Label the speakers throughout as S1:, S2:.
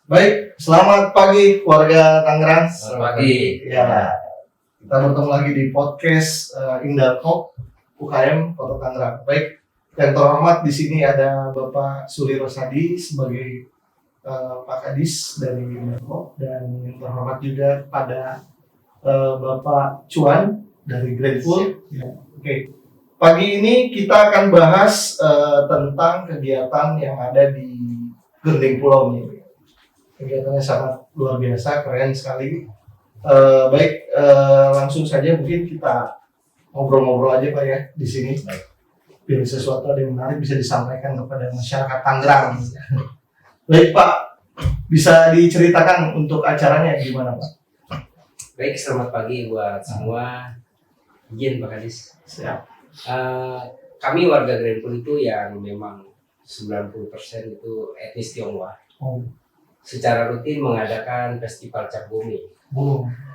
S1: Baik, selamat pagi warga Tangerang.
S2: Selamat pagi.
S1: Ya, kita bertemu lagi di podcast Indah Talk UKM Kota Tangerang. Baik, yang terhormat di sini ada Bapak Suli Rosadi sebagai Pak Kadis dari Indah Talk, dan yang terhormat juga pada Bapak Cuan dari Grateful. Ya, oke. Pagi ini kita akan bahas tentang kegiatan yang ada di Gending Pulau ini. Kegiatannya sangat luar biasa, keren sekali. Baik, langsung saja mungkin kita ngobrol-ngobrol aja Pak ya di sini. Biar sesuatu ada yang menarik bisa disampaikan kepada masyarakat Tangerang. Baik Pak, bisa diceritakan untuk acaranya gimana Pak?
S2: Baik, selamat pagi buat semua. Izin Pak Kadis.
S1: Siap.
S2: Kami warga Grateful itu yang memang 90% itu etnis Tionghoa.
S1: Oh,
S2: Secara rutin mengadakan festival Cap Gome.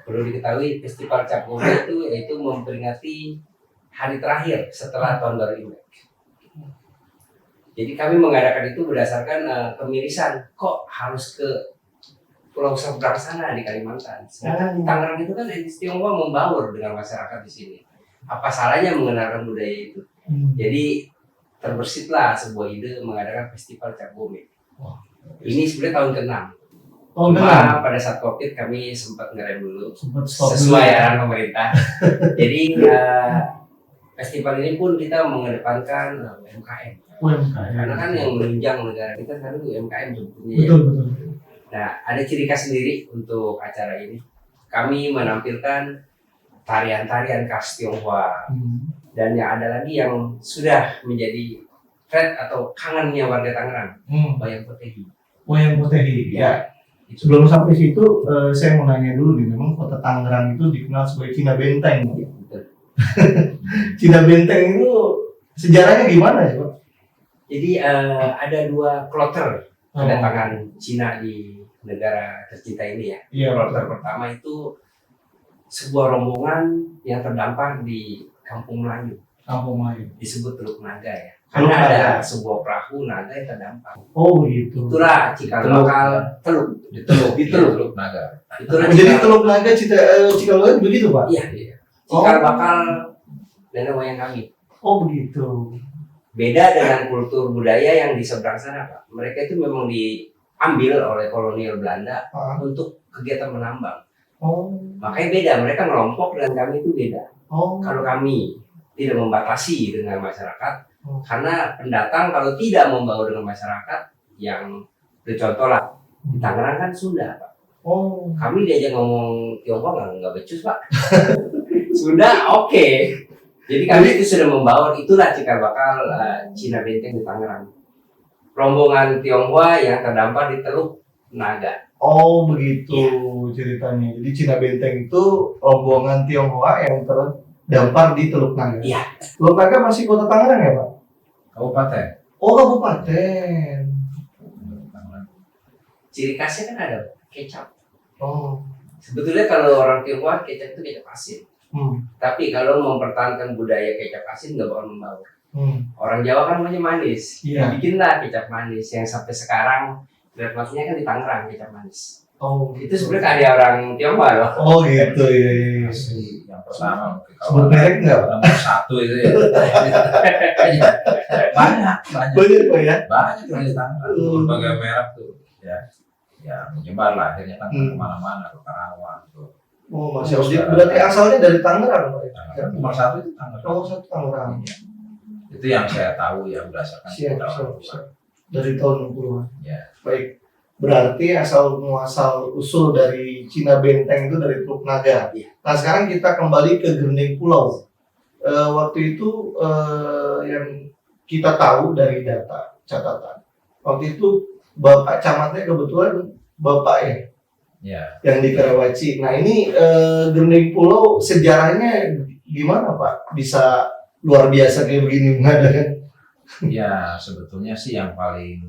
S2: Perlu diketahui festival Cap Gome itu yaitu memperingati hari terakhir setelah tahun baru Imlek. Jadi kami mengadakan itu berdasarkan kemirisan, kok harus ke Pulau Seberang sana di Kalimantan. Sedangkan di Tangerang itu kan etnis Tionghoa membaur dengan masyarakat di sini. Apa salahnya mengenalkan budaya itu? Jadi terbersihlah sebuah ide mengadakan festival Cap Gome. Ini sebenarnya tahun ke-6. Cuma pada saat COVID kami sempat ngerem dulu sesuai arahan pemerintah. Jadi festival ini pun kita mengedepankan UMKM. Karena kan yang menunjang negara kita sekarang UMKM sebetulnya.
S1: Betul.
S2: Nah, ada ciri khas sendiri untuk acara ini. Kami menampilkan tarian-tarian khas Tionghoa. Dan yang ada lagi yang sudah menjadi tren atau kangennya warga Tangerang, wayang potehi.
S1: Wayang potehi, ya. Sebelum sampai situ, saya mau nanya dulu nih, memang kota Tangerang itu dikenal sebagai Cina Benteng.
S2: Betul.
S1: Cina Benteng itu sejarahnya gimana sih Pak?
S2: Jadi ada dua kloter kedatangan Cina di negara tercinta ini ya.
S1: Iya,
S2: Kloter pertama itu sebuah rombongan yang terdampar di Kampung Melayu.
S1: Kampung Melayu.
S2: Disebut Teluk Naga ya.
S1: Teluk
S2: Karena ada
S1: Naga.
S2: sebuah perahu naga yang terdampar.
S1: Oh gitu.
S2: Itulah cikal bakal Teluk. Di Teluk
S3: Naga.
S2: Itulah
S1: Jadi Teluk Naga Cikal begitu Pak?
S2: Iya. Cikal bakal nenek moyang kami.
S1: Oh begitu.
S2: Beda dengan kultur budaya yang di seberang sana Pak. Mereka itu memang diambil oleh kolonial Belanda untuk kegiatan menambang.
S1: Oh.
S2: Makanya beda, mereka ngelompok dan kami itu beda.
S1: Oh.
S2: Kalau kami tidak membatasi dengan masyarakat, karena pendatang kalau tidak membaur dengan masyarakat, yang contoh lah, di Tangerang kan Sunda Pak.
S1: Oh.
S2: Kami diajak ngomong Tionghoa nggak becus Pak. Sunda oke. Jadi kami itu sudah membaur, itulah cikal bakal Cina Benteng di Tangerang. Rombongan Tionghoa yang terdampar di Teluk Naga.
S1: Oh begitu ceritanya. Jadi Cina Benteng itu rombongan Tionghoa yang terdampar di Teluk Naga.
S2: Iya.
S1: Teluk Naga masih kota Tangerang ya Pak?
S3: Kabupaten.
S1: Oh kabupaten.
S2: Ciri khasnya kan ada kecap.
S1: Oh.
S2: Sebetulnya kalau orang Tionghoa kecap itu kecap asin. Tapi kalau mempertahankan budaya kecap asin nggak bakal membaur. Orang Jawa kan maunya manis.
S1: Iya.
S2: Bikinlah kecap manis yang sampai sekarang trademarknya kan di Tangerang kecap manis.
S1: Oh.
S2: Itu sebenarnya karya orang Tionghoa loh.
S1: Oh gitu ya.
S3: Asli yang pertama mungkin
S1: Sebut merek nggak Pak?
S3: nomor 1 itu ya. banyak
S1: Banyak Pak ya.
S3: banyak yang di Tangerang. Berbagai merek tuh ya menyebar lah akhirnya kan kemana-mana ke Karawang tuh.
S1: Oh masih berarti asalnya dari Tangerang Pak ya?
S3: Tangerang nomor 1 itu Tangerang.
S1: Oh satu Tangerang.
S3: Iya. Itu yang saya tahu ya berdasarkan
S1: Siap.
S3: pengetahuan.
S1: Dari tahun 60-an.
S3: Ya.
S1: Baik. Berarti asal muasal usul dari Cina Benteng itu dari Teluk Naga. Nah sekarang kita kembali ke Gending Pulau. Waktu itu yang kita tahu dari data catatan. Waktu itu Bapak Camatnya kebetulan Bapak ya
S3: Ya.
S1: yang di Karawaci. Nah ini Gending Pulau sejarahnya gimana Pak? Bisa luar biasa kayak begini mengadakan?
S3: Ya sebetulnya sih yang paling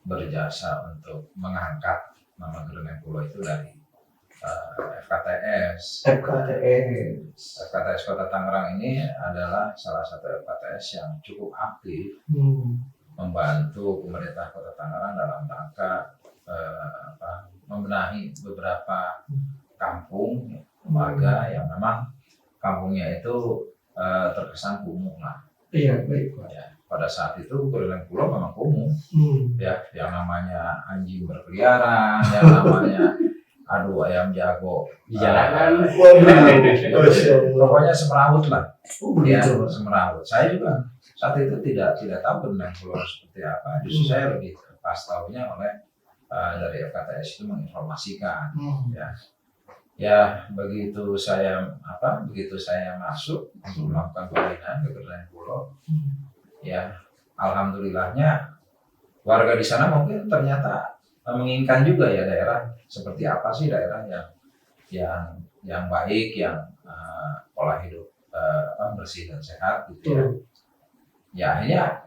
S3: berjasa untuk mengangkat nama Gending Pulau itu dari FKTS. FKTS Kota Tangerang ini adalah salah satu FKTS yang cukup aktif membantu pemerintah Kota Tangerang dalam rangka membenahi beberapa kampung warga yang memang kampungnya itu terkesan kumuh lah.
S1: Iya, baik Pak.
S3: Ya, pada saat itu Kureleng Pulau memang kumuh, ya, yang namanya anjing berkeliaran, yang namanya adu ayam jago
S2: Di jalanan.
S3: pokoknya semrawut lah.
S1: Oh,
S3: Ya,
S1: begitu.
S3: semrawut. Saya juga saat itu tidak tahu Kureleng Pulau seperti apa. Justru saya lebih pas tahunya oleh dari FKTS itu menginformasikan. Ya begitu saya masuk untuk melakukan pembinaan ke Kureleng Pulau, ya alhamdulillahnya warga di sana mungkin ternyata menginginkan juga ya daerah seperti apa sih daerah yang baik, yang pola hidup bersih dan sehat gitu ya. Ya akhirnya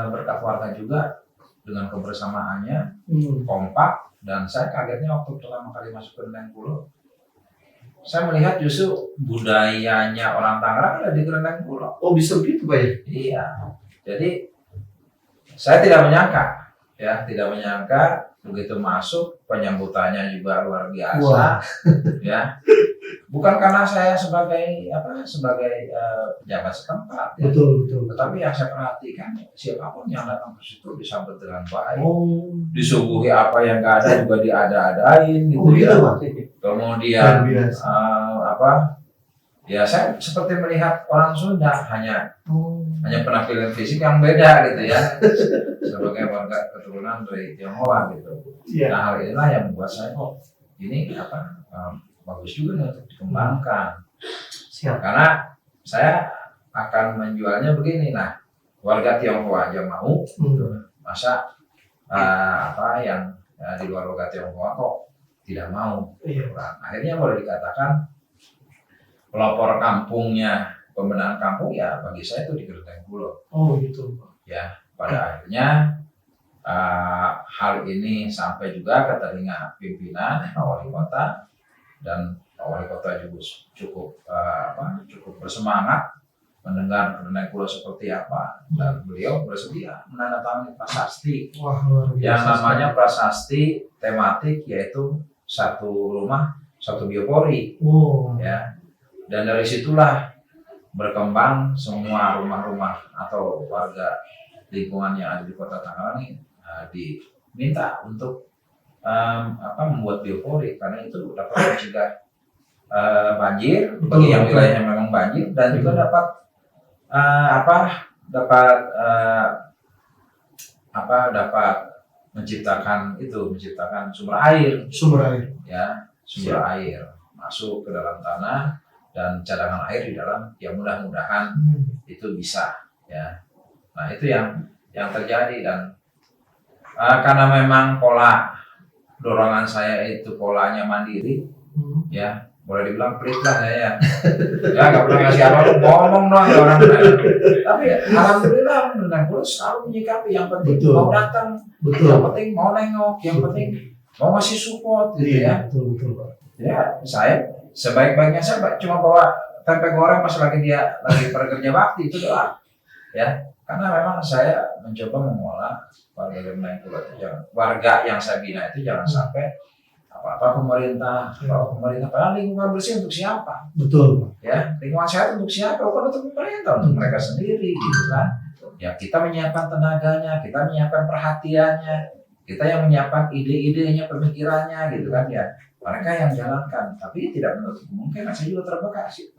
S3: berkat warga juga dengan kebersamaannya kompak, dan saya kagetnya waktu pertama kali masuk ke Kureleng Pulau, saya melihat justru budayanya orang Tangerang ada di Kureleng Pulau.
S1: Oh, bisa begitu Pak ya?
S3: Iya. Jadi saya tidak menyangka begitu masuk penyambutannya juga luar biasa.
S1: Wah.
S3: Ya. Bukan karena saya sebagai pejabat setempat, ya.
S1: Betul.
S3: Tetapi yang saya perhatikan siapapun yang datang ke situ disambut dengan baik.
S1: Oh,
S3: Disuguhi apa yang nggak ada juga diada-adain gitu
S1: oh gitu
S3: ya.
S1: Pak.
S3: Kemudian
S1: Biasa.
S3: ya saya seperti melihat orang Sunda, hanya
S1: Oh.
S3: penampilan fisik yang beda gitu ya, sebagai warga keturunan dari Tionghoa gitu.
S1: Iya.
S3: Nah hal inilah yang membuat saya ini bagus juga nih untuk dikembangkan,
S1: Siap.
S3: karena saya akan menjualnya begini. Nah warga Tionghoa aja mau, masa yang di luar warga Tionghoa kok tidak mau.
S1: Iya.
S3: Akhirnya boleh dikatakan pelopor kampungnya, pembenahan kampung ya bagi saya itu di Kureleng Pulau.
S1: Oh gitu Pak.
S3: Ya pada akhirnya hal ini sampai juga ke telinga pimpinan Pak Wali Kota, dan Pak Wali Kota juga cukup bersemangat mendengar Kureleng Pulau seperti apa, dan beliau bersedia menandatangani prasasti.
S1: Wah, luar biasa.
S3: Yang namanya prasasti tematik, yaitu satu rumah satu biopori.
S1: Oh.
S3: Ya, dan dari situlah berkembang semua rumah-rumah atau warga lingkungan yang ada di Kota Tangerang ini diminta untuk membuat biopori, karena itu dapat mencegah banjir bagi yang wilayahnya memang banjir, dan juga dapat menciptakan sumber air ya, sumber air masuk ke dalam tanah, dan cadangan air di dalam, ya mudah-mudahan itu bisa ya. Nah itu yang terjadi, dan karena memang pola dorongan saya itu polanya mandiri, ya boleh dibilang pelit lah saya ya nggak pernah ngasih apa-apa, ngomong doang ya orang lain. Tapi alhamdulillah Kureleng Pulau selalu menyikapi, yang penting mau datang, yang penting mau nengok, yang penting mau ngasih support gitu ya.
S1: Betul Pak.
S3: Ya saya sebaik-baiknya saya cuma bawa tempe goreng pas lagi bekerja bakti, itu doang ya. Karena memang saya mencoba mengolah warga Kureleng Pulau itu, warga yang saya bina itu jangan sampai pemerintah padahal lingkungan bersih untuk siapa?
S1: Betul.
S3: Ya, lingkungan sehat untuk siapa? Bukan untuk pemerintah, untuk mereka sendiri gitu kan. Ya kita menyiapkan tenaganya, kita menyiapkan perhatiannya, kita yang menyiapkan ide-idenya, pemikirannya gitu kan ya. Mereka yang jalankan, tapi tidak menutup kemungkinan saya juga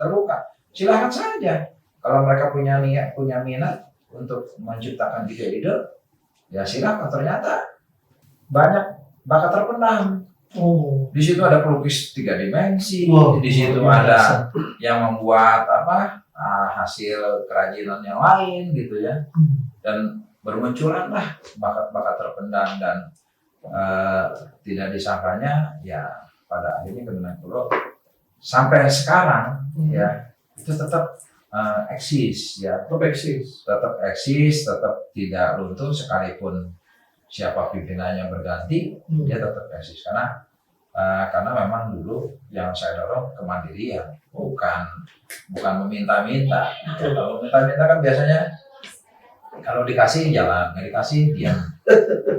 S3: terbuka. Silakan saja. Kalau mereka punya niat, punya minat untuk menciptakan ide-ide, ya silakan. Ternyata banyak bakat terpendam.
S1: Oh.
S3: Di situ ada pelukis 3 dimensi, di situ ada yang membuat hasil kerajinan yang lain gitu ya, dan bermunculan lah bakat-bakat terpendam, dan tidak disangkanya ya pada akhirnya Kureleng Pulau sampai sekarang ya itu tetap eksis ya, tetap tidak runtuh sekalipun siapa pimpinannya berganti, dia tetap eksis karena memang dulu yang saya dorong kemandirian, bukan meminta-minta. Kalau meminta-minta kan biasanya Kalau dikasih jalan, nggak dikasih diam.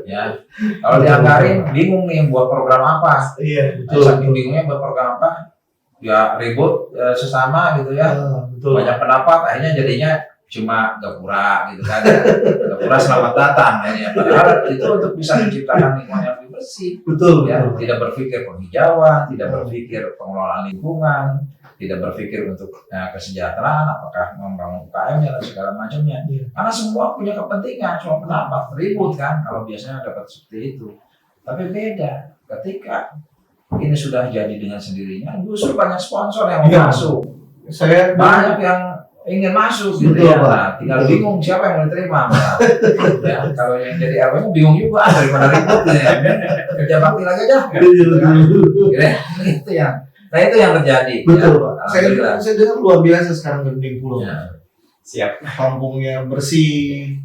S3: Ya, kalau dianggarin bingung nih buat program apa.
S1: Iya,
S3: Nah, saking bingungnya buat program apa, ya ribut sesama gitu ya.
S1: Betul.
S3: Banyak pendapat, akhirnya jadinya cuma gapura gitu kan. Gapura selamat datang ya. Padahal itu untuk bisa menciptakan lingkungan yang lebih bersih.
S1: Betul.
S3: Ya, tidak berpikir penghijauan, tidak berpikir pengelolaan lingkungan, tidak berpikir untuk kesejahteraan, apakah membangun UKM-nya dan segala macamnya.
S1: Iya.
S3: Karena semua punya kepentingan, semua pendapat, ribut kan kalau biasanya dapat seperti itu. Tapi beda ketika ini sudah jadi dengan sendirinya, justru banyak sponsor yang mau
S1: Iya.
S3: masuk,
S1: Saya
S3: banyak yang ingin masuk gitu
S1: Betul,
S3: ya.
S1: Pak.
S3: Nah, tinggal
S1: Betul.
S3: bingung siapa yang mau diterima. Nah, ya, kalau yang jadi RW-nya bingung juga daripada ribut ya. Kerja bakti lagi aja. Itu yang, nah itu yang terjadi.
S1: Betul,
S3: ya.
S1: Pak.
S3: Alhamdulillah.
S1: Saya dengar luar biasa sekarang Genting Pulau.
S3: Ya.
S2: Siap.
S1: Kampungnya bersih,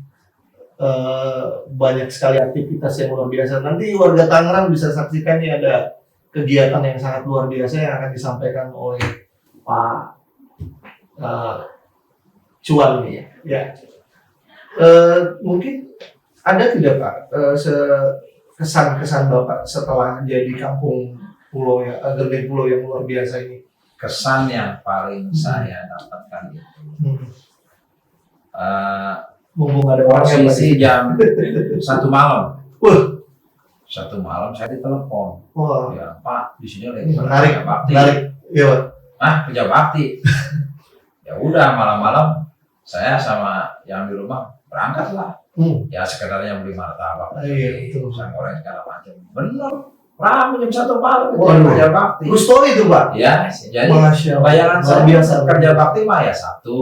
S1: banyak sekali aktivitas yang luar biasa. Nanti warga Tangerang bisa saksikan nih ada kegiatan yang sangat luar biasa yang akan disampaikan oleh Pak Cuan nih ya. Mungkin ada tidak Pak kesan-kesan Bapak setelah jadi kampung pulau ya, Genting Pulau yang luar biasa ini?
S3: Kesan yang paling saya dapatkan itu
S1: Mumpung ada orang yang
S3: posisi jam 1 malam.
S1: Wah.
S3: 1 malam saya ditelepon.
S1: Wah,
S3: Ya Pak, di sini lagi
S1: menarik,
S3: kerja bakti.
S1: menarik. Iya Pak.
S3: Kerja bakti. Ya udah malam-malam saya sama yang di rumah berangkat lah. Ya sekedarnya beli martabak,
S1: Iya, betul.
S3: pisang goreng segala macam. Bener, ramai jam 1 malam itu
S1: Waduh.
S3: kerja bakti.
S1: True story itu Pak.
S3: Ya, jadi
S1: Masya Allah.
S3: bayangan
S1: Luar
S3: saya
S1: biasa.
S3: kerja bakti mah ya Sabtu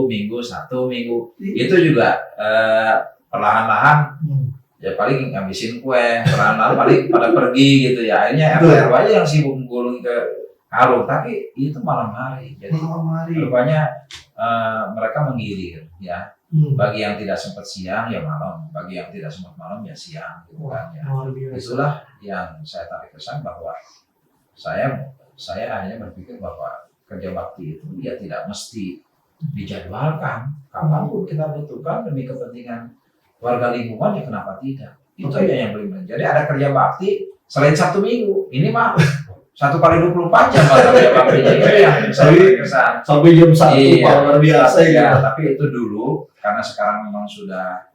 S3: Minggu. Itu juga perlahan-lahan ya paling ngabisin kue, perlahan-lahan paling pada pergi gitu ya. Akhirnya
S1: Betul.
S3: RW aja yang sibuk gulung ke karung, tapi itu malam hari. Jadi
S1: Malam hari.
S3: rupanya mereka menggilir ya.
S1: Hmm.
S3: Bagi yang tidak sempat siang ya malam, bagi yang tidak sempat malam ya siang gitu kan ya.
S1: Luar biasa.
S3: Itulah yang saya tarik kesan bahwa saya hanya berpikir bahwa kerja bakti itu ya tidak mesti dijadwalkan. Kapanpun kita butuhkan demi kepentingan warga lingkungan ya kenapa tidak? Itu
S1: Oke.
S3: aja yang paling. Jadi ada kerja bakti selain Sabtu Minggu. Ini mah 1 kali 24 jam lah kerja baktinya. Itu yang saya tarik kesan.
S1: Sampai jam 1
S3: Iya.
S1: Pak, luar biasa
S3: Ya,
S1: ya.
S3: tapi itu dulu karena sekarang memang sudah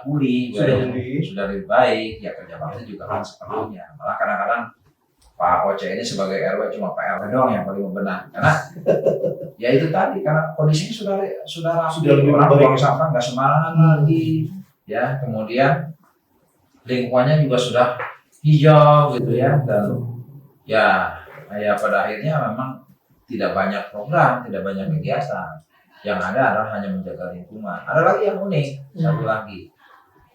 S3: pulih,
S1: Sudah
S3: ya,
S1: pulih.
S3: sudah lebih baik, ya kerja bakti juga kan seperlunya. Malah kadang-kadang Pak Oce ini sebagai RW cuma Pak RW doang yang paling bebenah. Karena ya itu tadi karena kondisinya sudah rapi,
S1: Sudah lebih
S3: orang
S1: baik.
S3: buang sampah nggak sembarangan lagi, ya kemudian lingkungannya juga sudah hijau gitu ya dan ya pada akhirnya memang tidak banyak program, tidak banyak kegiatan. Yang ada adalah hanya menjaga lingkungan. Ada lagi yang unik, satu lagi.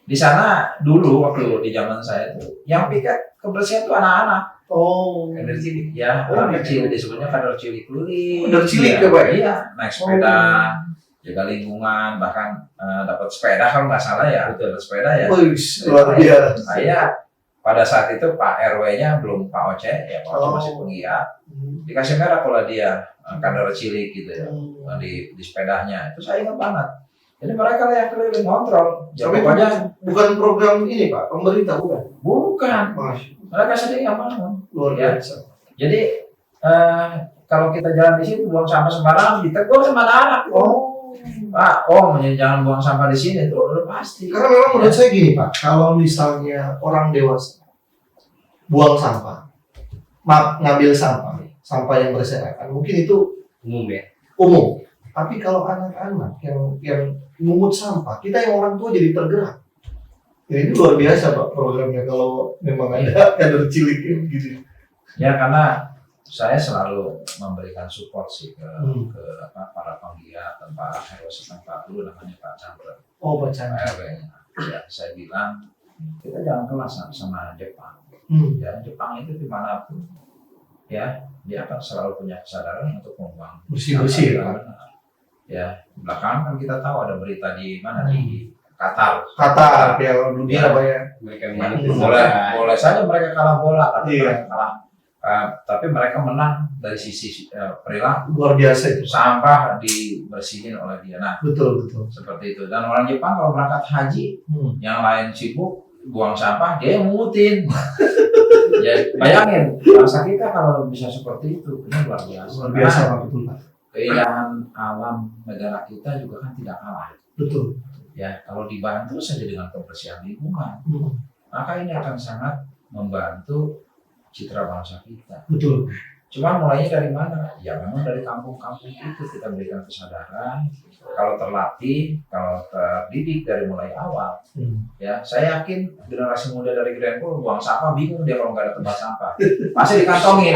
S3: Di sana dulu waktu di zaman saya itu, yang piket kebersihan itu anak-anak.
S1: Oh.
S3: Kader cilik ya,
S1: Oh,
S3: anak
S1: gitu.
S3: kecil disebutnya kader cilik lulik.
S1: Kader cilik
S3: ya,
S1: ya, Pak?
S3: Iya, naik sepeda, jaga lingkungan, bahkan dapat sepeda kalau nggak salah ya, dapat sepeda ya.
S1: Wih, luar biasa.
S3: Saya pada saat itu Pak RW-nya belum Pak Oce, ya Pak Oce masih penggiat. Dikasih merah kalau dia kader cilik gitu ya di sepedanya. Itu saya ingat banget. Jadi mereka lah yang keliling kontrol. Ya,
S1: Tapi
S3: pokoknya
S1: bukan program ini Pak, pemerintah bukan?
S3: bukan.
S1: Masya,
S3: Mereka sendiri yang bangun.
S1: luar
S3: Ya.
S1: biasa.
S3: Jadi kalau kita jalan di situ buang sampah sembarangan ditegur sama anak-anak.
S1: Oh.
S3: Pak, jangan buang sampah di sini tuh udah pasti.
S1: Karena memang menurut saya gini Pak, kalau misalnya orang dewasa buang sampah, ngambil sampah yang berserakan, mungkin itu
S2: Umum ya.
S1: umum. Tapi kalau anak-anak yang mungut sampah, kita yang orang tua jadi tergerak. Ya, ini luar biasa Pak programnya kalau memang ada kader cilik gitu.
S3: Ya karena saya selalu memberikan support sih ke para penggiat dan para RW setempat dulu namanya Pak Chandra.
S1: Oh Pak Chandra.
S3: RW-nya. Ya, saya bilang kita jangan kelas sama Jepang. Ya Jepang itu dimanapun ya dia akan selalu punya kesadaran untuk membuang
S1: Bersih-bersih
S3: sampah.
S1: Pak.
S3: Ya belakangan kan kita tahu ada berita di mana di Qatar.
S1: Kata Piala Dunia Pak ya.
S2: Mereka
S1: Hmm.
S3: Boleh saja mereka kalah bola, tapi
S1: Iya.
S3: mereka kalah Tapi mereka menang dari sisi perilaku.
S1: Luar biasa itu.
S3: Sampah dibersihin oleh dia. Nah,
S1: Betul.
S3: seperti itu. Dan orang Jepang kalau berangkat haji, yang lain sibuk buang sampah, dia yang mungutin. Ya, bayangin, bangsa kita kalau bisa seperti itu, ini luar biasa.
S1: Luar biasa Pak, betul Pak.
S3: Keindahan alam negara kita juga kan tidak kalah.
S1: Betul.
S3: Ya, kalau dibantu saja dengan kebersihan lingkungan, maka ini akan sangat membantu citra bangsa kita.
S1: Betul.
S3: Cuma mulainya dari mana? Ya memang dari kampung-kampung itu kita berikan kesadaran. Kalau terlatih, kalau terdidik dari mulai awal, ya saya yakin generasi muda dari Greenpool buang sampah bingung dia kalau nggak ada tempat sampah. Pasti dikantongin,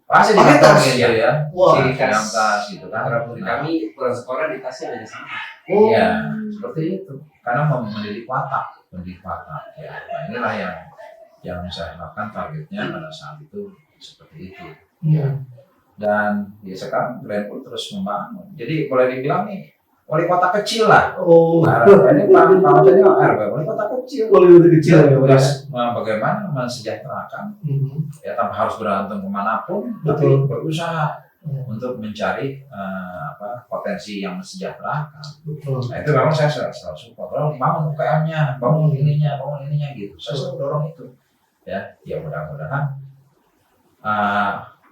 S3: pasti dikantongin dia ya.
S1: Wah.
S2: Ciri khas
S3: Tas gitu kan.
S2: orang kami pulang sekolah di tasnya ada sampah.
S1: Oh.
S3: Ya seperti itu. Karena mendidik watak, ya. Nah inilah yang saya harapkan targetnya pada saat itu seperti itu. Dan ya sekarang Greenpool terus membangun. Jadi boleh dibilang nih wali kota kecil lah.
S1: Oh.
S3: Nah, ini Pak Maksudnya RW wali kota kecil.
S1: Wali kota kecil ya.
S3: Tugas bagaimana mensejahterakan. Ya tanpa harus berantem kemanapun, tapi
S1: Betul.
S3: berusaha untuk mencari potensi yang mensejahterakan.
S1: Betul.
S3: Nah itu memang saya selalu support. Bangun UKM-nya, bangun ininya gitu. Saya selalu dorong itu. Ya mudah-mudahan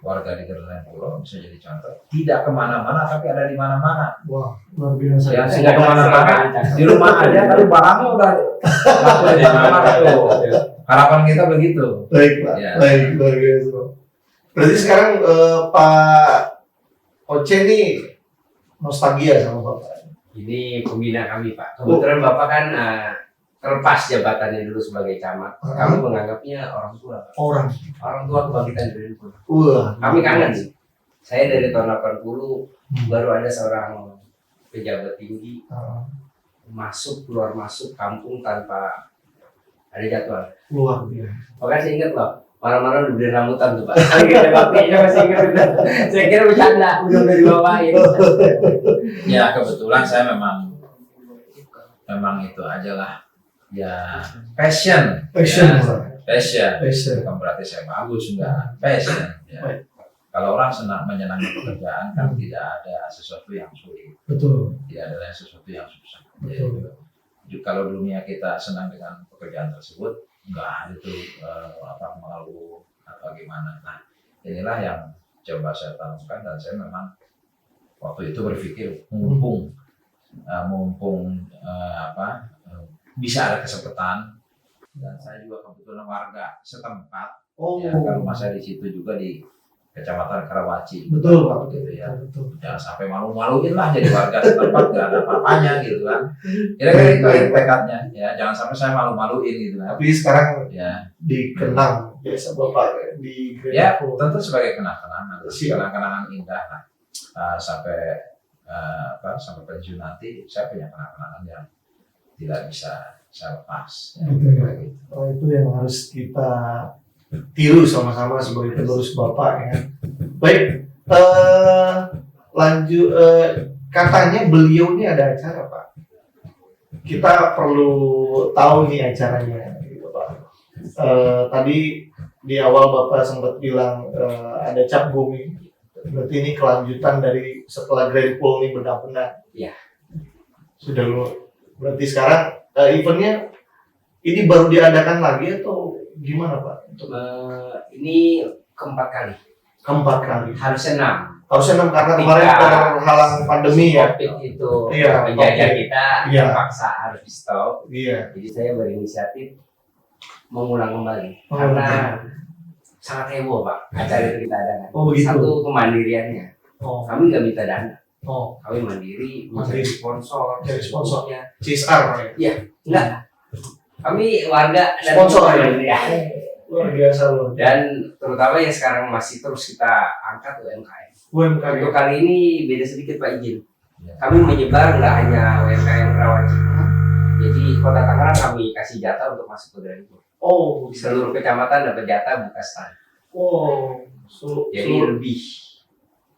S3: warga di Greenpool bisa jadi contoh. Tidak kemana-mana tapi ada di mana-mana.
S1: Wah, luar biasa.
S3: Ya, tidak kemana-mana. Di rumah aja tapi barangnya udah laku di mana-mana tuh. Harapan kita begitu.
S1: Baik Pak.
S3: Ya.
S1: Baik, luar biasa. Berarti sekarang Pak Oce nih nostalgia sama Bapak.
S2: Ini pembina kami Pak. Kebetulan Bapak kan terlepas jabatannya dulu sebagai camat. Kami menganggapnya orang tua. Orang tua kebangkitan Greenpool. Kami kangen sih. Saya dari tahun 80 baru ada seorang pejabat tinggi keluar masuk kampung tanpa ada jadwal.
S1: Luar biasa.
S2: Makanya saya ingat loh, malam-malam udah beli rambutan tuh Pak. Saya masih ingat. Saya kira bercanda, udah dibawain.
S3: Ya kebetulan saya memang itu aja lah. Ya passion. Bukan berarti saya bagus, enggak. Passion. Ya. Kalau orang menyenangi pekerjaan kan tidak ada sesuatu yang sulit.
S1: Betul.
S3: Tidak ada sesuatu yang susah.
S1: Betul.
S3: Jadi, kalau dunia kita senang dengan pekerjaan tersebut, enggak ada itu mengeluh atau gimana. Nah inilah yang coba saya tanamkan dan saya memang waktu itu berpikir mumpung bisa ada kesempatan dan saya juga kebetulan warga setempat. Ya, kan rumah saya di situ juga di Kecamatan Karawaci.
S1: Betul Pak.
S3: Gitu ya.
S1: Betul.
S3: Jangan sampai malu-maluin lah jadi warga setempat gak ada apa-apanya gitu kan. Kira-kira itu tekadnya ya, jangan sampai saya malu-maluin gitu kan.
S1: Tapi sekarang
S3: Ya
S1: dikenang biasa Bapak di
S3: ya
S1: Greenpool.
S3: tentu sebagai kenang-kenangan indah lah. Sampai pensiun nanti saya punya kenang-kenangan yang tidak bisa saya lepas. Ya,
S1: Betul. Oh, itu yang harus kita tiru sama-sama sebagai penerus Bapak ya. Baik, lanjut katanya beliau ini ada acara Pak. Kita perlu tahu nih acaranya gitu Pak. Tadi di awal Bapak sempat bilang ada cap bumi. Berarti ini kelanjutan dari setelah Greenpool ini benar-benar.
S2: Iya.
S1: Sudah lu. Berarti sekarang eventnya ini baru diadakan lagi atau gimana Pak?
S2: Ini keempat kali. Harusnya 6.
S1: Harusnya 6 karena kemarin terhalang pandemi ya.
S2: COVID itu
S1: Iya,
S2: menjajah kita
S1: Iya.
S2: terpaksa harus di stop.
S1: Iya.
S2: Jadi saya berinisiatif mengulang kembali
S1: Oh,
S2: karena
S1: betul.
S2: sangat heboh Pak acara itu kita adakan.
S1: Oh, begitu.
S2: Satu kemandiriannya.
S1: Oh.
S2: Kami nggak minta dana.
S1: Oh.
S2: Kami mandiri, mencari sponsor,
S1: Cari sponsor.
S2: semuanya.
S1: CSR Pak ya.
S2: Enggak. Kami warga dan
S1: Sponsor
S2: ya.
S1: Luar biasa loh.
S2: Dan terutama yang sekarang masih terus kita angkat UMKM.
S1: UMKM.
S2: Untuk kali ini beda sedikit Pak izin.
S3: Ya.
S2: Kami menyebar nggak hanya UMKM Karawaci. Jadi Kota Tangerang kami kasih jatah untuk masuk ke Greenpool.
S1: Oh,
S2: Seluruh kecamatan dapat jatah buka stand.
S1: Oh,
S2: Jadi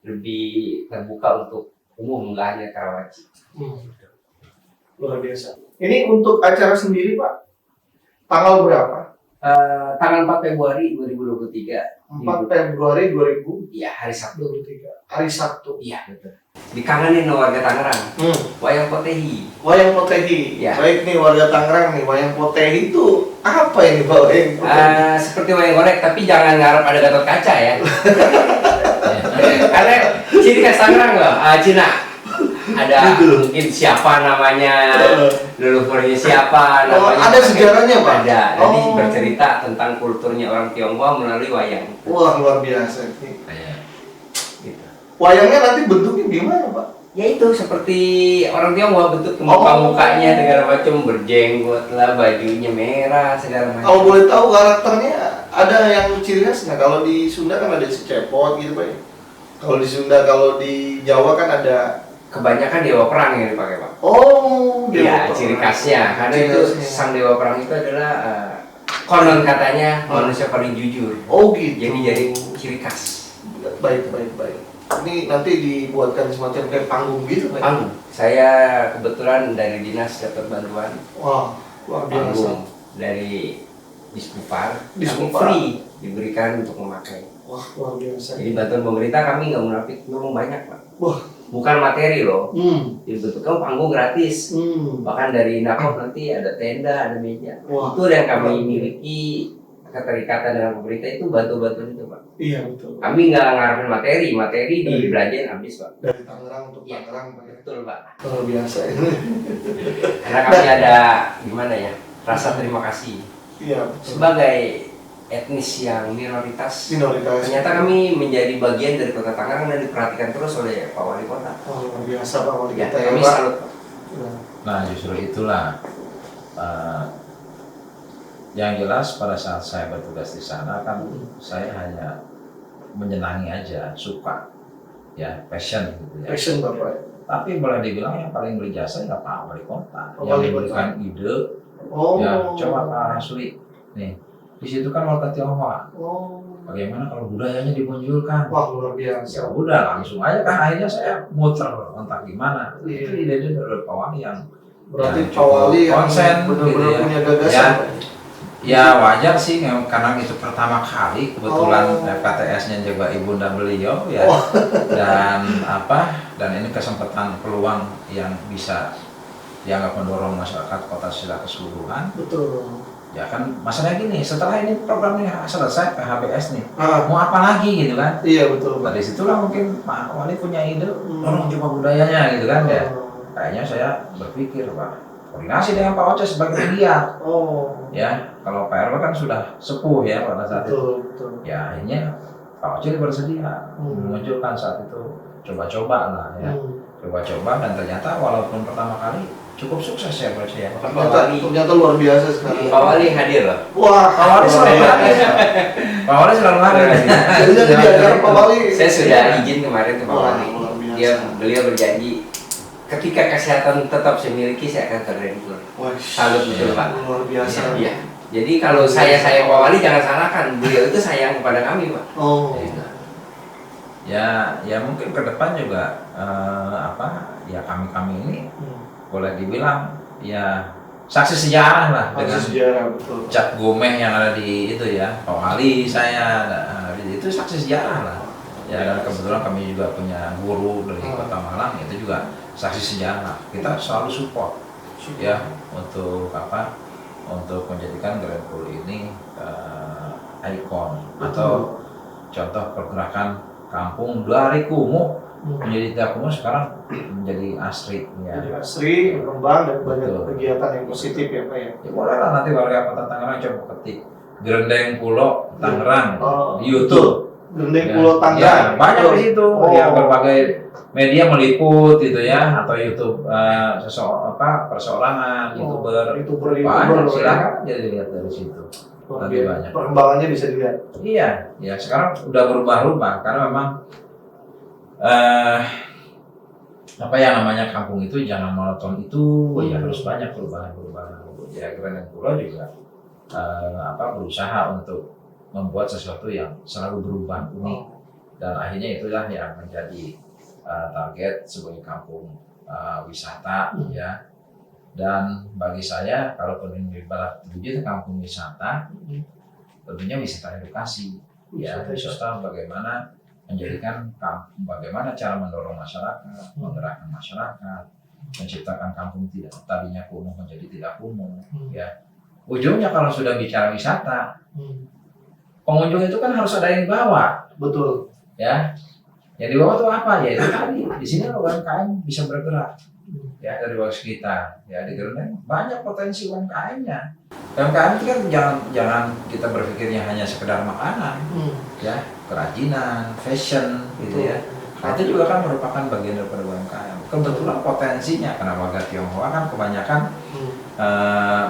S2: lebih terbuka untuk umum nggak hanya Karawaci.
S1: Luar biasa. Ini untuk acara sendiri Pak, tanggal berapa?
S2: Tanggal 4 Februari 2023.
S1: 4 Februari 2023
S2: Iya, hari Sabtu.
S1: hari Sabtu.
S2: Iya, betul. Dikangenin sama warga Tangerang. Wayang Potehi.
S1: Wayang Potehi.
S2: Ya.
S1: Baik nih warga Tangerang nih, wayang Potehi itu apa ini Pak? Wayang Potehi?
S2: Seperti wayang golek, tapi jangan ngarep ada Gatot Kaca ya. Karena ciri khas Tangerang loh, Cina. Ada mungkin siapa namanya, leluhurnya siapa namanya.
S1: ada sejarahnya Pak?
S2: Ada. Jadi bercerita tentang kulturnya orang Tionghoa melalui wayang.
S1: Wah, luar biasa ini.
S2: Gitu.
S1: Wayangnya nanti bentuknya gimana Pak?
S2: Ya itu seperti orang Tionghoa, bentuk muka-mukanya segala macam, berjenggot lah, bajunya merah segala macam.
S1: Kalau boleh tahu karakternya ada yang ciri khas nggak? Kalau di Sunda kan ada si cepot gitu Pak. Kalau di Sunda, kalau di Jawa kan ada.
S2: Kebanyakan dewa perang yang dipakai Pak.
S1: Oh,
S2: Iya, ciri khasnya. Karena itu sang dewa perang itu adalah konon katanya manusia paling jujur.
S1: Oh gitu.
S2: Jadi ciri khas.
S1: Baik. Ini nanti dibuatkan semacam kayak panggung gitu Pak?
S2: Panggung. Saya kebetulan dari dinas dapat bantuan
S1: Wah, luar biasa.
S2: panggung dari Dispupar.
S1: Dispupar.
S2: Free diberikan untuk memakai.
S1: Wah, luar biasa.
S2: Jadi bantuan pemerintah kami nggak munafik, memang banyak Pak.
S1: Wah.
S2: Bukan materi loh.
S1: Hmm.
S2: Panggung gratis.
S1: Hmm.
S2: Bahkan dari Indakop nanti ada tenda, ada meja.
S1: Wah.
S2: Itu yang kami miliki keterikatan dengan pemerintah, itu bantu-bantu itu Pak.
S1: Iya betul.
S2: Kami nggak ngarepin materi dibelanjain habis Pak.
S1: Dari Tangerang untuk
S2: Iya.
S1: Tangerang Pak.
S2: Betul Pak.
S1: Luar biasa ya.
S2: Karena kami ada gimana ya, rasa terima kasih
S1: Iya betul.
S2: sebagai etnis yang minoritas. Ternyata kami menjadi bagian dari Kota Tangerang dan diperhatikan terus oleh Pak Wali Kota.
S1: Oh, luar biasa Pak Wali
S2: Ya,
S1: kita ya
S2: kami
S1: Pak.
S2: salut.
S3: Nah justru itulah yang jelas pada saat saya bertugas di sana kan saya hanya menyenangi aja, suka, ya passion gitu ya.
S1: Passion Bapak.
S3: Tapi boleh dibilang yang paling berjasa ya Pak Wali Kota
S1: Pak
S3: yang
S1: Wali
S3: memberikan ide.
S1: Oh.
S3: Ya coba Pak Hasli nih, di situ kan warga Tionghoa.
S1: Oh.
S3: Bagaimana kalau budayanya dimunculkan?
S1: Wah, luar
S3: Ya
S1: biasa.
S3: udah langsung aja kan, akhirnya saya muter entah gimana.
S1: Iya.
S3: Itu ide-ide dari Pak Wali yang
S1: Berarti
S3: ya,
S1: Pak Wali yang
S3: konsen
S1: benar-benar
S3: gitu ya.
S1: punya gagasan.
S3: Ya.
S1: Pak.
S3: Ya wajar sih karena itu pertama kali kebetulan
S1: Oh.
S3: FKTS-nya juga ibunda beliau ya. Dan ini kesempatan peluang yang bisa dianggap mendorong masyarakat kota secara keseluruhan.
S1: Betul.
S3: Ya kan masalahnya gini, setelah ini programnya selesai PHBS nih,
S1: Ah,
S3: mau apa lagi gitu kan?
S1: iya betul Pak.
S3: Dari situlah mungkin Pak Wali punya ide, tolong coba budayanya gitu kan ya. Kayaknya saya berpikir Pak, koordinasi dengan Pak Oce sebagai pegiat.
S1: Oh.
S3: Ya, kalau Pak RW kan sudah sepuh ya pada saat itu.
S1: Betul.
S3: Ya akhirnya Pak Oce bersedia memunculkan saat itu coba-coba lah ya. Coba-coba dan ternyata walaupun pertama kali cukup sukses ya percaya.
S1: Ternyata luar biasa sekali.
S2: Pak Wali hadir loh.
S1: Wah,
S3: Pak Wali selalu hadir. Pak Wali selalu hadir.
S1: Jadi nanti di acara Pak Wali.
S2: Saya sudah izin kemarin ke Pak
S1: Wah,
S2: Wali.
S1: luar biasa.
S2: Beliau berjanji ketika kesehatan tetap saya miliki, saya akan terdengar.
S1: Wah,
S2: Salut betul Pak.
S1: luar biasa.
S2: Iya. Jadi kalau saya sayang Pak Wali jangan salahkan, beliau itu sayang kepada kami Pak.
S1: Oh.
S3: Ya mungkin ke depan juga ya kami ini boleh dibilang ya saksi sejarah lah dengan
S1: sejarah betul.
S3: Cap Gomeh yang ada di itu ya, Pak Wali saya itu saksi sejarah lah. Ya dan kebetulan kami juga punya guru dari Kota Malang itu juga saksi sejarah. Kita selalu support ya untuk untuk menjadikan Grand Pool ini ikon atau contoh pergerakan kampung dari kumuh menjadi tidak kumuh sekarang menjadi asri ya.
S1: Jadi asri, berkembang dan banyak
S3: Betul.
S1: kegiatan yang positif ya Pak ya.
S3: Ya boleh lah nanti warga Kota Tangerang coba ketik Grendeng Pulau Tangerang di YouTube.
S1: Gendeng
S3: Ya,
S1: Pulau Tangerang.
S3: ya, banyak di situ ya berbagai media meliput gitu ya atau YouTube perseorangan
S1: YouTuber
S3: banyak silakan aja dilihat dari situ. Lebih banyak.
S1: Perkembangannya bisa dilihat.
S3: Iya, ya sekarang udah berubah-ubah karena memang apa yang namanya kampung itu jangan monoton itu ya harus banyak perubahan-perubahan. Ya Grendeng Pulau juga berusaha untuk membuat sesuatu yang selalu berubah unik dan akhirnya itulah yang menjadi target sebagai kampung wisata ya Dan bagi saya, kalau ini diwujudkan kampung wisata, tentunya wisata edukasi, ya, wisata bagaimana menjadikan bagaimana cara mendorong masyarakat, menggerakkan masyarakat, menciptakan kampung tidak tadinya kumuh menjadi tidak kumuh, ya. Ujungnya kalau sudah bicara wisata, pengunjung itu kan harus ada yang bawa,
S1: Betul.
S3: ya. Yang dibawa itu apa? Ya itu tadi, di sini UMKM bisa bergerak, ya, dari luar sekitar, ya, di Greneng banyak potensi UMKM-nya. UMKM itu kan jangan kita berpikirnya hanya sekedar makanan, ya, kerajinan, fashion, gitu ya. Nah, itu juga kan merupakan bagian daripada UMKM. Kebetulan potensinya, karena warga Tionghoa kan kebanyakan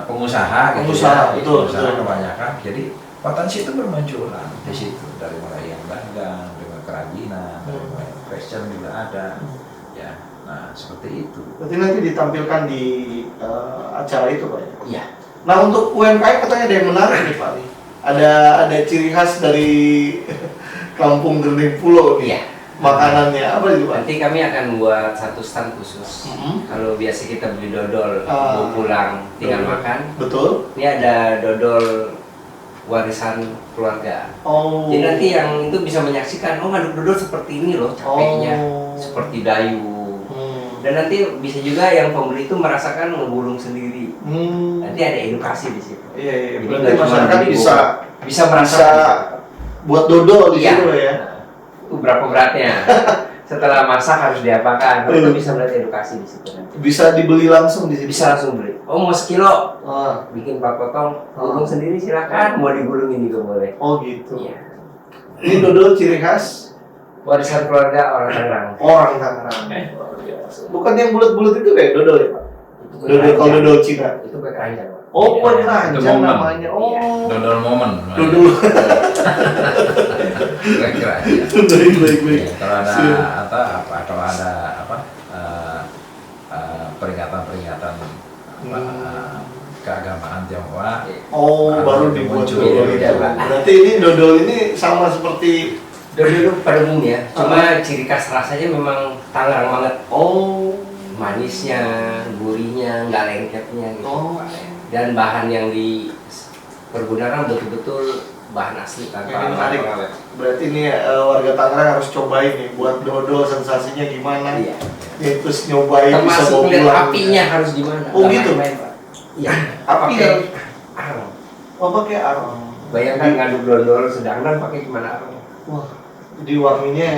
S3: pengusaha, gitu ya,
S1: betul.
S3: Kebanyakan. Jadi potensi itu bermunculan di situ, dari mulai yang dagang, dari kerajinan, dari mulai fashion juga ada, ya. Nah, seperti itu.
S1: Berarti nanti ditampilkan di acara itu, Pak?
S2: Iya.
S1: Nah, untuk UMKM katanya ada yang menarik nih, Pak. Ada ciri khas dari Kampung Greneng Pulau nih.
S2: Iya.
S1: Makanannya apa itu, Pak?
S2: Nanti kami akan buat satu stand khusus. Kalau biasa kita beli dodol, mau pulang tinggal makan.
S1: Betul.
S2: Ini ada dodol warisan keluarga.
S1: Oh.
S2: Jadi nanti yang itu bisa menyaksikan, oh ngaduk dodol seperti ini loh capeknya, seperti dayu. Dan nanti bisa juga yang pembeli itu merasakan ngegulung sendiri. Nanti ada edukasi di situ.
S1: Iya.
S2: Jadi
S1: Berarti
S2: nggak cuma
S1: masyarakat
S2: beli bisa
S1: bisa
S2: merasakan.
S1: buat dodol di
S2: Iya.
S1: situ ya.
S2: Itu berapa beratnya? Setelah masak harus diapakan? Itu bisa berarti edukasi di situ nanti.
S1: Bisa dibeli langsung di situ.
S2: Bisa langsung beli. Oh mau sekilo?
S1: Ah.
S2: Bikin 4 potong, gulung sendiri silakan. Mau digulungin juga boleh.
S1: Oh gitu.
S2: Iya.
S1: Ini dodol ciri khas
S2: Warisan keluarga orang Tangerang.
S1: orang Tangerang. Luar biasa. Bukan yang bulat-bulat itu kayak dodol ya, Pak?
S2: Itu
S1: Dodol kalau dodol Cina.
S2: Itu kue keranjang. Pak.
S1: Oh, kue
S3: Itu
S1: keranjang
S3: momen.
S1: namanya. Oh.
S3: Dodol momen.
S1: Dodol.
S3: Kira-kira aja.
S1: Baik.
S3: Ya, kalau ada
S1: Siap.
S3: kalau ada peringatan keagamaan Tionghoa,
S1: Oh, baru
S3: Baru
S1: dibuat
S3: muncul.
S1: dodol
S2: Beda,
S1: itu.
S2: Pak.
S1: Berarti ini dodol ini sama seperti
S2: Dodol itu pada umumnya, cuma ciri khas rasanya memang Tangerang banget. Manisnya, gurihnya, nggak lengketnya gitu.
S1: Oh.
S2: Dan bahan yang dipergunakan betul-betul bahan asli tanpa
S1: Ini menarik.
S2: pengawet.
S1: Berarti ini warga Tangerang harus cobain nih buat dodol sensasinya gimana.
S2: Iya.
S1: Ya, terus nyobain bisa
S2: Termasuk
S1: bawa
S2: kulit
S1: pulang.
S2: apinya harus gimana?
S1: Oh,
S2: Nggak
S1: gitu?
S2: main-main, Pak. Iya.
S1: Api
S2: Pakai
S1: harus-
S2: arang.
S1: Oh, pakai arang.
S2: Bayangkan ngaduk dodol sedangkan pakai gimana arang?
S1: Wah, jadi wanginya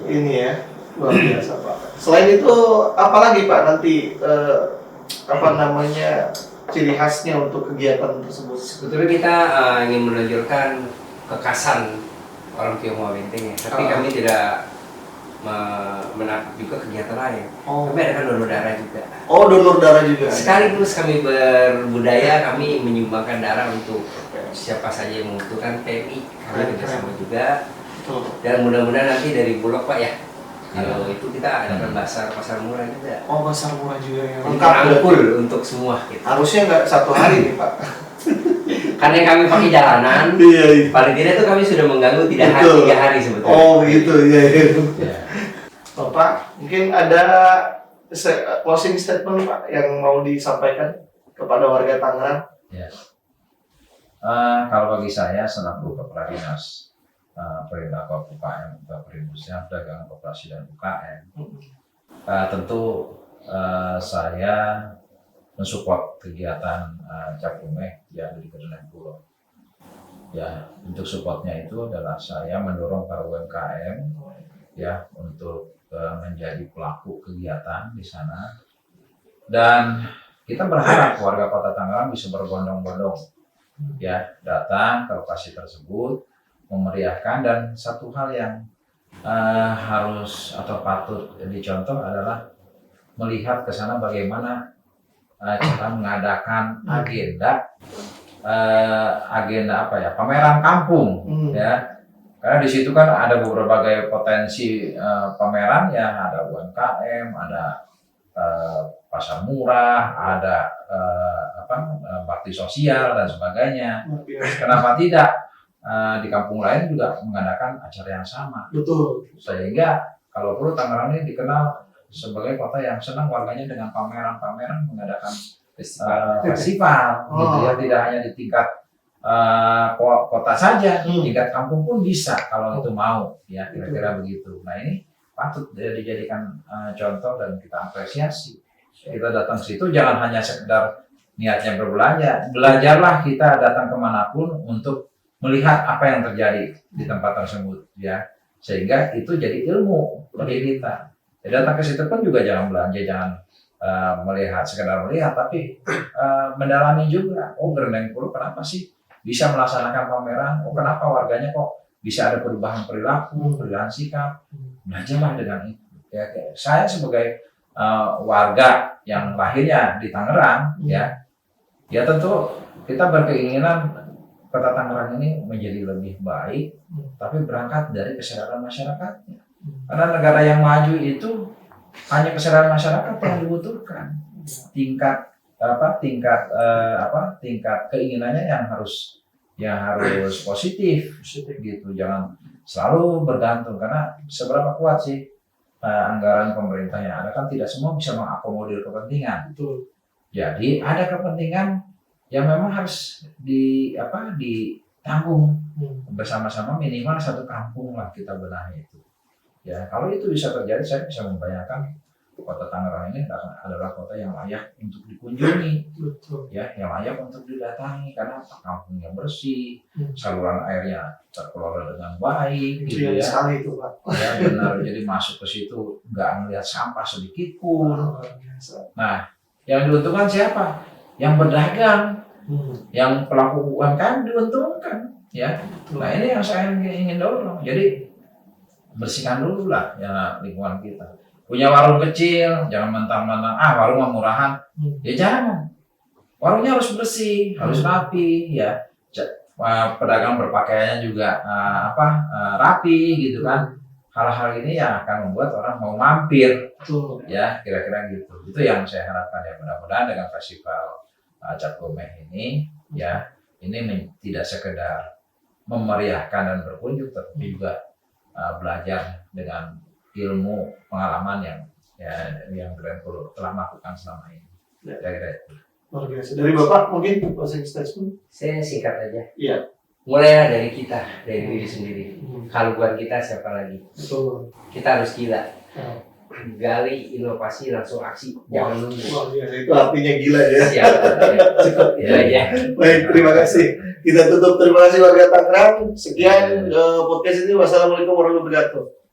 S1: ini ya luar biasa, Pak. Selain itu apalagi Pak nanti apa namanya ciri khasnya untuk kegiatan tersebut?
S2: Sebetulnya kita ingin menunjukkan kekasan orang Tionghoa Benteng ya, tapi kami tidak menangkap juga kegiatan lain.
S1: Oh.
S2: Kami adakan donor darah juga.
S1: Oh, donor darah juga.
S2: Sekaligus kami berbudaya, kami menyumbangkan darah untuk siapa saja yang membutuhkan PMI. Kami bekerjasama juga.
S1: Betul.
S2: Dan mudah-mudahan nanti dari Bulog Pak ya. Kalau itu kita adakan pasar murah juga.
S1: Oh, pasar murah juga yang
S2: Untuk
S1: lengkap.
S2: rangkul untuk semua gitu.
S1: Harusnya nggak satu hari nih Pak.
S2: Karena yang kami pakai jalanan,
S1: Iya.
S2: paling tidak itu kami sudah mengganggu tidak hanya
S1: Betul.
S2: 3 hari sebetulnya.
S1: Oh gitu ya.
S3: ya.
S1: Bapak mungkin ada closing statement Pak yang mau disampaikan kepada warga Tangerang.
S3: Kalau bagi saya selaku Kepala Dinas Perilaku UKM, Perindustrian, Perdagangan, Koperasi dan UKM, tentu saya mensupport kegiatan Cap Rumeh yang ada di Greneng Pulau. Ya, untuk supportnya itu adalah saya mendorong para UMKM ya untuk menjadi pelaku kegiatan di sana, dan kita berharap warga Kota Tangerang bisa berbondong-bondong ya datang ke lokasi tersebut, memeriahkan. Dan satu hal yang harus atau patut dicontoh adalah melihat ke sana bagaimana cara mengadakan agenda apa ya, pameran kampung ya, karena di situ kan ada berbagai potensi pameran ya, ada UMKM, ada pasar murah, ada bakti sosial dan sebagainya. Kenapa tidak di kampung lain juga mengadakan acara yang sama?
S1: Betul.
S3: Sehingga kalau perlu Tangerang ini dikenal sebagai kota yang senang warganya dengan pameran-pameran, mengadakan festival gitu ya, tidak hanya di tingkat kota saja, tingkat kampung pun bisa kalau itu mau ya, kira-kira begitu. Nah ini patut dijadikan contoh dan kita apresiasi. Kita datang ke situ jangan hanya sekedar niatnya berbelanja, belajarlah kita datang kemanapun untuk melihat apa yang terjadi di tempat tersebut ya, sehingga itu jadi ilmu bagi kita. Jadi datang ke situ pun juga jangan belanja, jangan melihat sekedar melihat, tapi mendalami juga. Oh, Gerendeng Kulo kenapa sih bisa melaksanakan pameran? Oh, kenapa warganya kok bisa ada perubahan perilaku, perubahan sikap? Belajarlah dengan itu. Ya, saya sebagai warga yang lahirnya di Tangerang, ya tentu kita berkeinginan Kota Tangerang ini menjadi lebih baik, tapi berangkat dari kesadaran masyarakatnya. Karena negara yang maju itu hanya kesadaran masyarakat yang dibutuhkan. Tingkat keinginannya yang harus positif gitu. Jangan selalu bergantung, karena seberapa kuat sih anggaran pemerintah yang ada, kan tidak semua bisa mengakomodir kepentingan.
S1: Betul.
S3: Jadi ada kepentingan yang memang harus ditanggung bersama-sama, minimal satu kampung lah kita benahi itu. Ya, kalau itu bisa terjadi, saya bisa membayangkan Kota Tangerang ini adalah kota yang layak untuk dikunjungi.
S1: Betul.
S3: Ya, yang layak untuk didatangi karena kampungnya bersih, saluran airnya terkelola dengan baik, gitu ya.
S1: Sekali itu, Pak.
S3: Ya benar, jadi masuk ke situ nggak melihat sampah sedikit pun. Nah, yang diuntungkan siapa? Yang berdagang, yang pelaku UMKM diuntungkan, ya. Nah ini yang saya ingin dorong. Jadi bersihkan dulu lah ya lingkungan kita. Punya warung kecil, jangan mentang-mentang warung mah murahan. Ya jangan. Warungnya harus bersih, harus rapi, ya. Pedagang berpakaiannya juga rapi, gitu kan. Hal-hal ini yang akan membuat orang mau mampir, ya kira-kira gitu. Itu yang saya harapkan ya, mudah-mudahan dengan festival Cap Gomeh ini, ya ini tidak sekedar memeriahkan dan berkunjung, tapi juga belajar dengan ilmu pengalaman yang Gerendeng Kulo telah melakukan selama ini. Kira-kira itu.
S1: Luar biasa. Dari Bapak mungkin closing statement?
S2: Saya singkat aja.
S1: Iya.
S2: Mulailah dari kita, dari diri sendiri. Kalau bukan kita, siapa lagi?
S1: Betul.
S2: Kita harus gila. Gali inovasi, langsung aksi. Jangan nunggu.
S1: Luar biasa. Itu artinya gila ya.
S2: Siap. Cukup itu aja.
S1: Baik, terima kasih. Kita tutup. Terima kasih warga Tangerang. Sekian podcast ini. Wassalamualaikum warahmatullahi wabarakatuh.